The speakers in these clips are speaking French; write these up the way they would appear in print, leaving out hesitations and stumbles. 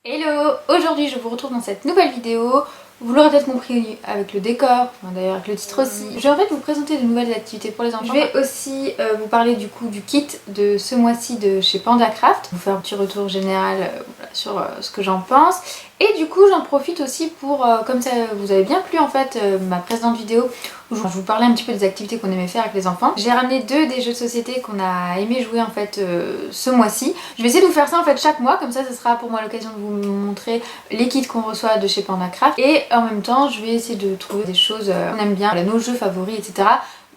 Hello! Aujourd'hui je vous retrouve dans cette nouvelle vidéo. Vous l'aurez peut-être compris avec le décor, d'ailleurs avec le titre aussi. Je vais en fait vous présenter de nouvelles activités pour les enfants. Je vais aussi vous parler du coup du kit de ce mois-ci de chez PandaCraft. Vous faire un petit retour général sur ce que j'en pense. Et du coup j'en profite aussi pour, comme ça vous avez bien plu en fait ma précédente vidéo où je vous parlais un petit peu des activités qu'on aimait faire avec les enfants. J'ai ramené deux des jeux de société qu'on a aimé jouer en fait ce mois-ci. Je vais essayer de vous faire ça en fait chaque mois, comme ça ce sera pour moi l'occasion de vous montrer les kits qu'on reçoit de chez PandaCraft. Et en même temps je vais essayer de trouver des choses qu'on aime bien, nos jeux favoris, etc.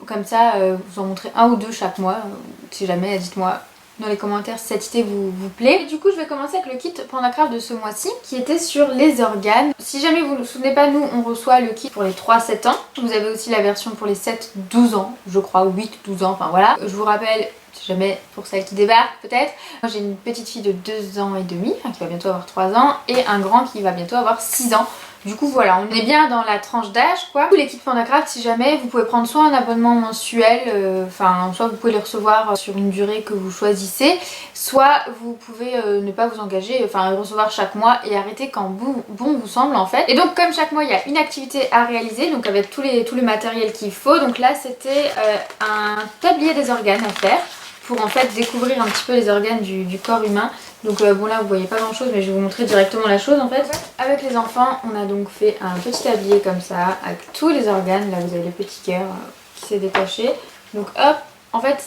Comme ça vous en montrer un ou deux chaque mois. Si jamais, dites-moi dans les commentaires si cette idée vous plaît. Et du coup je vais commencer avec le kit PandaCraft de ce mois-ci qui était sur les organes. Si jamais vous ne vous souvenez pas, nous on reçoit le kit pour les 3-7 ans. Vous avez aussi la version pour les 7-12 ans, je crois, ou 8-12 ans, enfin voilà. Je vous rappelle, si jamais pour celles qui débarquent peut-être, moi j'ai une petite fille de 2 ans et demi, enfin qui va bientôt avoir 3 ans, et un grand qui va bientôt avoir 6 ans. Du coup voilà, on est bien dans la tranche d'âge quoi. Tous les kits PandaCraft, si jamais, vous pouvez prendre soit un abonnement mensuel, soit vous pouvez les recevoir sur une durée que vous choisissez, soit vous pouvez ne pas vous engager, enfin recevoir chaque mois et arrêter quand bon vous semble en fait. Et donc comme chaque mois il y a une activité à réaliser, donc avec tout le matériel qu'il faut. Donc là c'était un tablier des organes à faire pour en fait découvrir un petit peu les organes du corps humain. Donc bon là vous voyez pas grand chose mais je vais vous montrer directement la chose en fait. Avec les enfants on a donc fait un petit tablier comme ça avec tous les organes. Là vous avez le petit cœur qui s'est détaché. Donc hop, en fait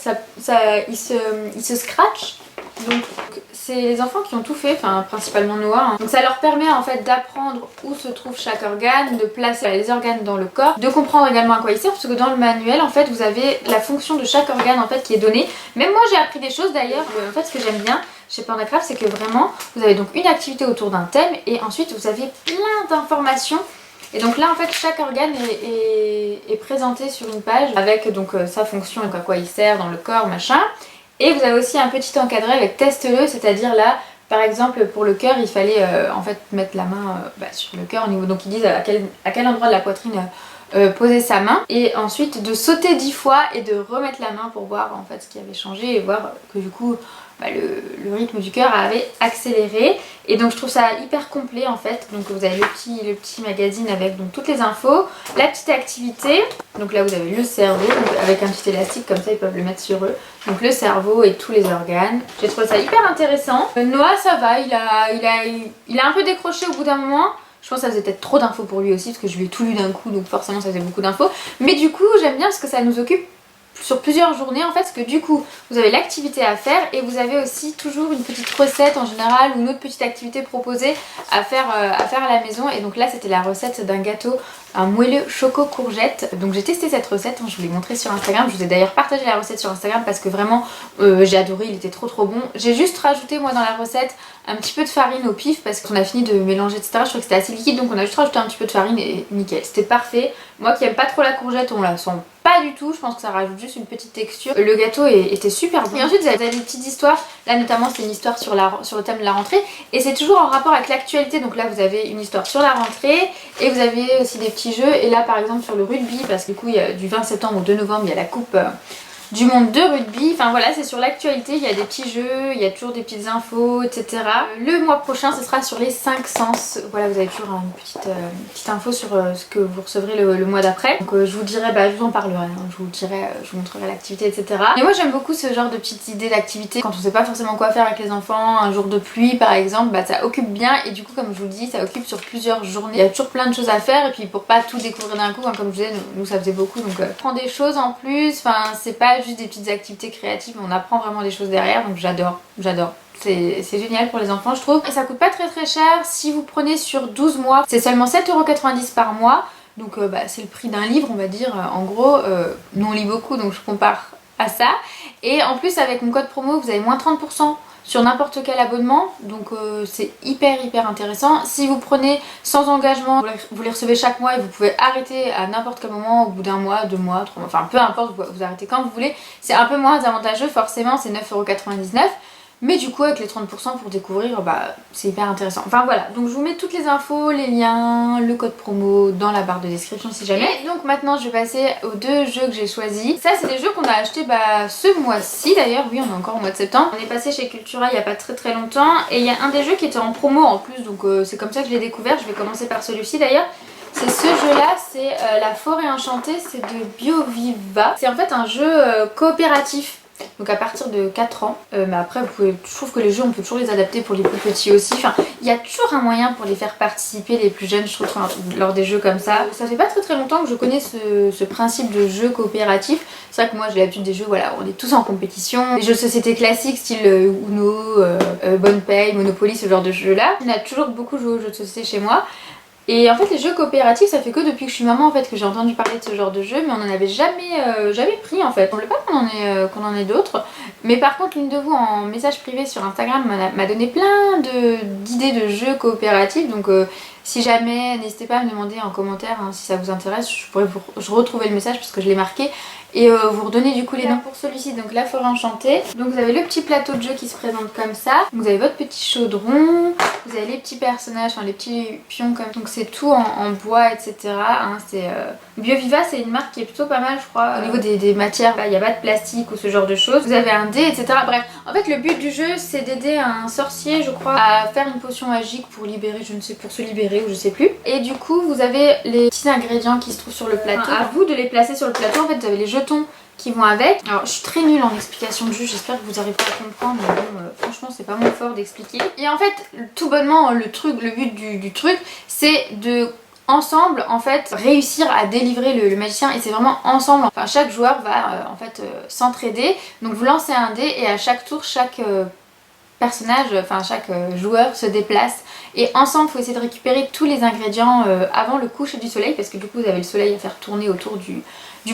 il se scratch. Donc c'est les enfants qui ont tout fait, enfin principalement Noah. Hein. Donc ça leur permet en fait d'apprendre où se trouve chaque organe, de placer les organes dans le corps, de comprendre également à quoi ils servent, parce que dans le manuel en fait vous avez la fonction de chaque organe en fait qui est donnée. Même moi j'ai appris des choses d'ailleurs. En fait ce que j'aime bien chez PandaCraft c'est que vraiment vous avez donc une activité autour d'un thème et ensuite vous avez plein d'informations. Et donc là en fait chaque organe est présenté sur une page avec donc sa fonction et à quoi il sert dans le corps machin. Et vous avez aussi un petit encadré avec teste-le, c'est-à-dire là par exemple pour le cœur il fallait en fait mettre la main sur le cœur au niveau, donc ils disent à quel endroit de la poitrine poser sa main et ensuite de sauter 10 fois et de remettre la main pour voir en fait ce qui avait changé et voir que du coup le rythme du cœur avait accéléré. Et donc je trouve ça hyper complet en fait. Donc vous avez le petit magazine avec donc toutes les infos, la petite activité, donc là vous avez le cerveau donc avec un petit élastique comme ça ils peuvent le mettre sur eux, donc le cerveau et tous les organes. J'ai trouvé ça hyper intéressant. Noah ça va, il a un peu décroché au bout d'un moment. Je pense que ça faisait peut-être trop d'infos pour lui aussi parce que je lui ai tout lu d'un coup, donc forcément ça faisait beaucoup d'infos. Mais du coup j'aime bien parce que ça nous occupe sur plusieurs journées en fait, parce que du coup vous avez l'activité à faire et vous avez aussi toujours une petite recette en général ou une autre petite activité proposée à faire à la maison. Et donc là c'était la recette d'un gâteau, un moelleux choco courgette. Donc j'ai testé cette recette, je vous l'ai montré sur Instagram, je vous ai d'ailleurs partagé la recette sur Instagram parce que vraiment j'ai adoré, il était trop bon. J'ai juste rajouté moi dans la recette un petit peu de farine au pif parce qu'on a fini de mélanger etc. Je trouvais que c'était assez liquide donc on a juste rajouté un petit peu de farine et nickel, c'était parfait. Moi qui aime pas trop la courgette, on la sent pas du tout, je pense que ça rajoute juste une petite texture. Le gâteau était super bon. Et ensuite vous avez des petites histoires, là notamment c'est une histoire sur le thème de la rentrée et c'est toujours en rapport avec l'actualité. Donc là vous avez une histoire sur la rentrée et vous avez aussi des petits jeux. Et là par exemple sur le rugby, parce que du coup il y a, du 20 septembre au 2 novembre il y a la coupe du monde de rugby, enfin voilà c'est sur l'actualité, il y a des petits jeux, il y a toujours des petites infos etc. Le mois prochain ce sera sur les 5 sens, voilà vous avez toujours une petite info sur ce que vous recevrez le mois d'après. Donc je vous dirai, je vous en parlerai, hein. Je vous montrerai l'activité etc. Et moi j'aime beaucoup ce genre de petites idées d'activité quand on sait pas forcément quoi faire avec les enfants, un jour de pluie par exemple, ça occupe bien et du coup comme je vous le dis ça occupe sur plusieurs journées. Il y a toujours plein de choses à faire et puis pour pas tout découvrir d'un coup, hein, comme je disais nous ça faisait beaucoup donc prendre des choses en plus, enfin c'est pas juste des petites activités créatives, on apprend vraiment des choses derrière donc j'adore. C'est génial pour les enfants je trouve. Et ça coûte pas très cher, si vous prenez sur 12 mois c'est seulement 7,90 € par mois. Donc c'est le prix d'un livre on va dire en gros. Nous on lit beaucoup donc je compare à ça. Et en plus avec mon code promo vous avez moins 30% sur n'importe quel abonnement, donc c'est hyper intéressant. Si vous prenez sans engagement, vous les recevez chaque mois et vous pouvez arrêter à n'importe quel moment, au bout d'un mois, 2 mois, 3 mois, enfin peu importe, vous arrêtez quand vous voulez. C'est un peu moins avantageux forcément, c'est 9,99 €. Mais du coup avec les 30% pour découvrir, bah c'est hyper intéressant. Enfin voilà, donc je vous mets toutes les infos, les liens, le code promo dans la barre de description si jamais. Et donc maintenant je vais passer aux 2 jeux que j'ai choisis. Ça c'est des jeux qu'on a achetés ce mois-ci d'ailleurs, oui on est encore au mois de septembre. On est passé chez Cultura il n'y a pas très longtemps et il y a un des jeux qui était en promo en plus, donc c'est comme ça que je l'ai découvert. Je vais commencer par celui-ci d'ailleurs. C'est ce jeu là, c'est La Forêt Enchantée, c'est de BioViva. C'est en fait un jeu coopératif. Donc à partir de 4 ans, mais après je trouve que les jeux on peut toujours les adapter pour les plus petits aussi. Enfin, il y a toujours un moyen pour les faire participer les plus jeunes, je trouve, lors des jeux comme ça. Ça fait pas très longtemps que je connais ce principe de jeu coopératif. C'est vrai que moi j'ai l'habitude des jeux, voilà, on est tous en compétition. Les jeux de société classiques style Uno, Bonne Paye, Monopoly, ce genre de jeux là. On a toujours beaucoup joué aux jeux de société chez moi. Et en fait les jeux coopératifs ça fait que depuis que je suis maman en fait que j'ai entendu parler de ce genre de jeu, mais on n'en avait jamais pris en fait. On ne veut pas qu'on en ait d'autres. Mais par contre l'une de vous en message privé sur Instagram m'a donné plein d'idées de jeux coopératifs. Donc si jamais, n'hésitez pas à me demander en commentaire hein, si ça vous intéresse, je pourrais retrouver le message parce que je l'ai marqué. Et vous redonnez du coup les noms pour celui-ci, donc La Forêt Enchantée. Donc vous avez le petit plateau de jeu qui se présente comme ça. Vous avez votre petit chaudron, vous avez les petits personnages, enfin les petits pions comme ça. Donc c'est tout en bois, etc. Hein, BioViva c'est une marque qui est plutôt pas mal je crois. Au niveau des matières, il n'y a pas de plastique ou ce genre de choses. Vous avez un dé, etc. Bref, en fait le but du jeu c'est d'aider un sorcier je crois à faire une potion magique pour libérer, pour se libérer ou je sais plus. Et du coup vous avez les petits ingrédients qui se trouvent sur le plateau. À vous de les placer sur le plateau. En fait vous avez les jetons qui vont avec. Alors je suis très nulle en explication de jeu, j'espère que vous arriverez à comprendre, mais bon franchement c'est pas mon fort d'expliquer. Et en fait tout bonnement le but du truc c'est de ensemble en fait réussir à délivrer le magicien, et c'est vraiment ensemble, enfin chaque joueur va en fait s'entraider. Donc vous lancez un dé et à chaque tour chaque personnage, enfin chaque joueur se déplace et ensemble il faut essayer de récupérer tous les ingrédients avant le coucher du soleil, parce que du coup vous avez le soleil à faire tourner autour du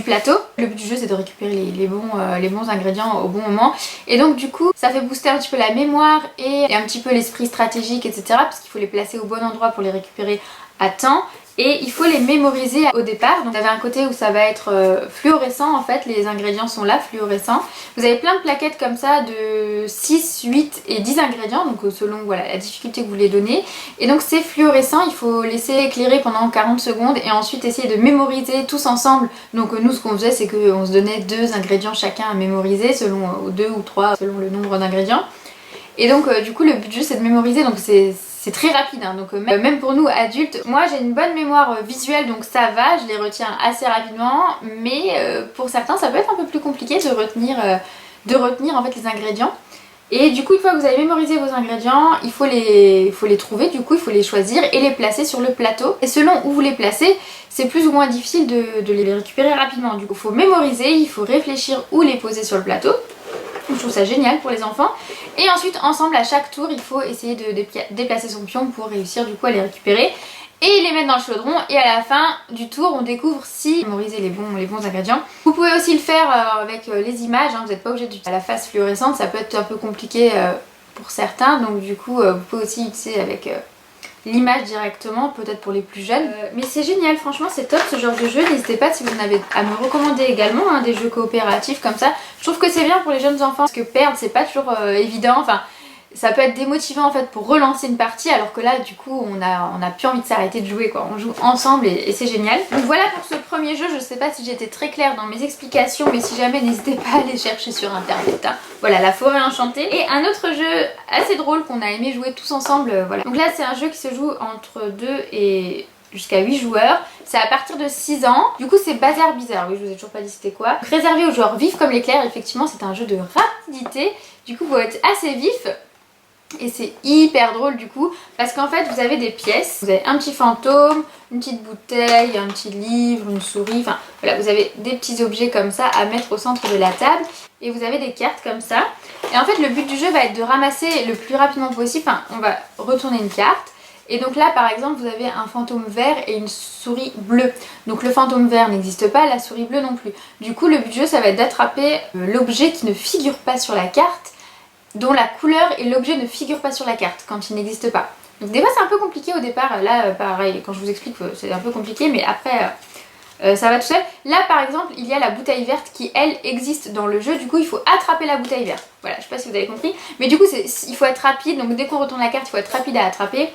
plateau. Le but du jeu c'est de récupérer les bons ingrédients au bon moment, et donc du coup ça fait booster un petit peu la mémoire et un petit peu l'esprit stratégique, etc. parce qu'il faut les placer au bon endroit pour les récupérer à temps. Et il faut les mémoriser au départ. Donc vous avez un côté où ça va être fluorescent en fait, les ingrédients sont là, fluorescents. Vous avez plein de plaquettes comme ça de 6, 8 et 10 ingrédients, donc selon voilà, la difficulté que vous les donnez. Et donc c'est fluorescent, il faut laisser éclairer pendant 40 secondes et ensuite essayer de mémoriser tous ensemble. Donc nous ce qu'on faisait c'est qu'on se donnait 2 ingrédients chacun à mémoriser, selon 2 ou 3 selon le nombre d'ingrédients. Et donc du coup le but du jeu c'est de mémoriser, donc c'est très rapide hein. Donc même pour nous adultes, moi j'ai une bonne mémoire visuelle donc ça va, je les retiens assez rapidement, mais pour certains ça peut être un peu plus compliqué de retenir en fait les ingrédients. Et du coup une fois que vous avez mémorisé vos ingrédients, il faut les trouver, du coup il faut les choisir et les placer sur le plateau. Et selon où vous les placez, c'est plus ou moins difficile de les récupérer rapidement. Du coup il faut mémoriser, il faut réfléchir où les poser sur le plateau. Je trouve ça génial pour les enfants. Et ensuite ensemble à chaque tour il faut essayer de déplacer son pion pour réussir du coup à les récupérer et les mettre dans le chaudron, et à la fin du tour on découvre si mémoriser les bons ingrédients. Vous pouvez aussi le faire avec les images hein. Vous n'êtes pas obligé d'utiliser la face fluorescente, ça peut être un peu compliqué pour certains, donc du coup vous pouvez aussi utiliser avec l'image directement, peut-être pour les plus jeunes. Mais c'est génial, franchement c'est top ce genre de jeu. N'hésitez pas si vous en avez à me recommander également hein, des jeux coopératifs comme ça. Je trouve que c'est bien pour les jeunes enfants parce que perdre c'est pas toujours évident, enfin ça peut être démotivant en fait pour relancer une partie, alors que là du coup on a plus envie de s'arrêter de jouer quoi, on joue ensemble et c'est génial. Donc voilà pour ce premier jeu, je sais pas si j'étais très claire dans mes explications, mais si jamais n'hésitez pas à aller chercher sur internet hein. Voilà, La Forêt Enchantée. Et un autre jeu assez drôle qu'on a aimé jouer tous ensemble, voilà. Donc là c'est un jeu qui se joue entre 2 et jusqu'à 8 joueurs, c'est à partir de 6 ans. Du coup c'est Bazar Bizarre, oui je vous ai toujours pas dit c'était quoi. Donc, réservé aux joueurs vifs comme l'éclair, effectivement c'est un jeu de rapidité, du coup vous êtes assez vif. Et c'est hyper drôle du coup parce qu'en fait vous avez des pièces, vous avez un petit fantôme, une petite bouteille, un petit livre, une souris, enfin voilà, vous avez des petits objets comme ça à mettre au centre de la table et vous avez des cartes comme ça. Et en fait le but du jeu va être de ramasser le plus rapidement possible, enfin on va retourner une carte. Et donc là par exemple vous avez un fantôme vert et une souris bleue. Donc le fantôme vert n'existe pas, la souris bleue non plus. Du coup le but du jeu ça va être d'attraper l'objet qui ne figure pas sur la carte, dont la couleur et l'objet ne figurent pas sur la carte quand il n'existe pas. Donc des fois c'est un peu compliqué au départ, là pareil quand je vous explique c'est un peu compliqué, mais après ça va tout seul. Là par exemple il y a la bouteille verte qui elle existe dans le jeu, du coup il faut attraper la bouteille verte. Voilà, je sais pas si vous avez compris. Mais du coup, il faut être rapide. Donc dès qu'on retourne la carte, il faut être rapide à attraper.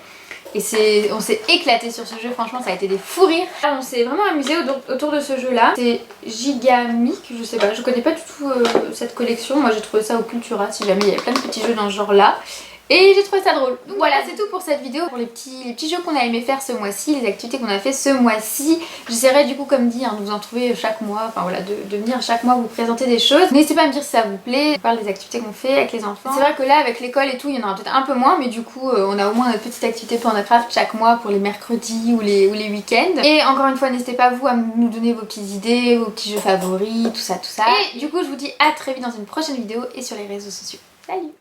Et on s'est éclaté sur ce jeu, franchement ça a été des fous rires. On s'est vraiment amusé autour de ce jeu là. C'est Gigamic, je sais pas, je connais pas du tout cette collection. Moi j'ai trouvé ça au Cultura, si jamais il y avait plein de petits jeux dans ce genre là. Et j'ai trouvé ça drôle. Donc voilà, c'est tout pour cette vidéo. Pour les petits jeux qu'on a aimé faire ce mois-ci, les activités qu'on a fait ce mois-ci. J'essaierai du coup comme dit de vous en trouver chaque mois, enfin voilà, de venir chaque mois vous présenter des choses. N'hésitez pas à me dire si ça vous plaît. On parle des activités qu'on fait avec les enfants. C'est vrai que là avec l'école et tout, il y en aura peut-être un peu moins, mais du coup on a au moins notre petite activité Pandacraft chaque mois pour les mercredis ou les week-ends. Et encore une fois, n'hésitez pas vous à nous donner vos petites idées, vos petits jeux favoris, tout ça. Et du coup je vous dis à très vite dans une prochaine vidéo et sur les réseaux sociaux. Salut!